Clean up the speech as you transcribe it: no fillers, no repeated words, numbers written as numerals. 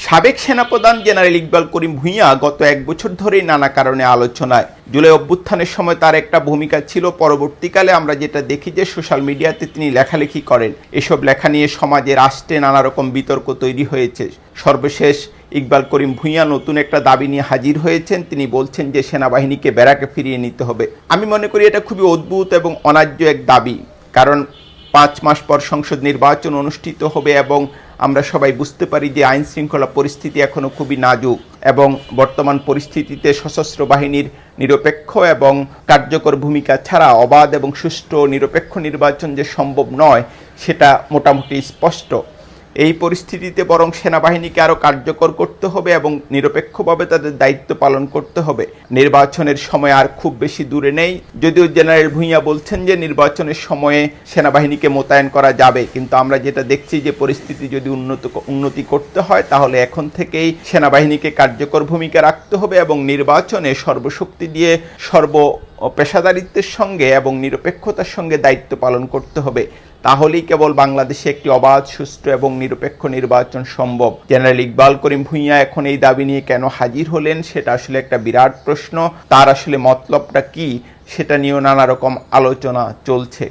সাবেক সেনাপ্রধান জেনারেল ইকবাল করিম ভূঁইয়া গত এক বছর ধরেই নানা কারণে আলোচনায়। জুলাই অভ্যুত্থানের সময় তার একটা ভূমিকা ছিল, পরবর্তীকালে আমরা যেটা দেখি যে সোশ্যাল মিডিয়াতে তিনি লেখালেখি করেন। এসব লেখা নিয়ে সমাজে রাষ্ট্রে নানা রকম বিতর্ক তৈরি হয়েছে। সর্বশেষ ইকবাল করিম ভূঁইয়া নতুন একটা দাবি নিয়ে হাজির হয়েছেন। তিনি বলছেন যে সেনাবাহিনীকে ব্যারাকে ফিরিয়ে নিতে হবে। আমি মনে করি এটা খুবই অদ্ভুত এবং অন্যায্য এক দাবি, কারণ 5 মাস পর সংসদ নির্বাচন অনুষ্ঠিত হবে এবং আমরা সবাই বুঝতে পারি যে আইন শৃঙ্খলা পরিস্থিতি এখনও খুবই নাজুক এবং বর্তমান পরিস্থিতিতে সশস্ত্র বাহিনীর নিরপেক্ষ এবং কার্যকর ভূমিকা ছাড়া অবাধ এবং সুষ্ঠু নিরপেক্ষ নির্বাচন যে সম্ভব নয় সেটা মোটামুটি স্পষ্ট। এই পরিস্থিতিতে বরং সেনাবাহিনীকে আরও কার্যকর করতে হবে এবং নিরপেক্ষভাবে তাদের দায়িত্ব পালন করতে হবে। নির্বাচনের সময় আর খুব বেশি দূরে নেই, যদিও জেনারেল ভূঁইয়া বলছেন যে নির্বাচনের সময়ে সেনাবাহিনীকে মোতায়েন করা যাবে, কিন্তু আমরা যেটা দেখছি যে পরিস্থিতি যদি উন্নতি করতে হয় তাহলে এখন থেকেই সেনাবাহিনীকে কার্যকর ভূমিকা রাখতে হবে এবং নির্বাচনে সর্বশক্তি দিয়ে পেশাদারিত্বের সঙ্গে এবং নিরপেক্ষতার সঙ্গে দায়িত্ব পালন করতে হবে। তাহলেই কেবল বাংলাদেশে একটি অবাধ, সুষ্ঠু এবং নিরপেক্ষ নির্বাচন সম্ভব। জেনারেল ইকবাল করিম ভূঁইয়া এখন এই দাবি নিয়ে কেন হাজির হলেন সেটা আসলে একটা বিরাট প্রশ্ন। তার আসলে মতলবটা কি সেটা নিয়েও নানা রকম আলোচনা চলছে।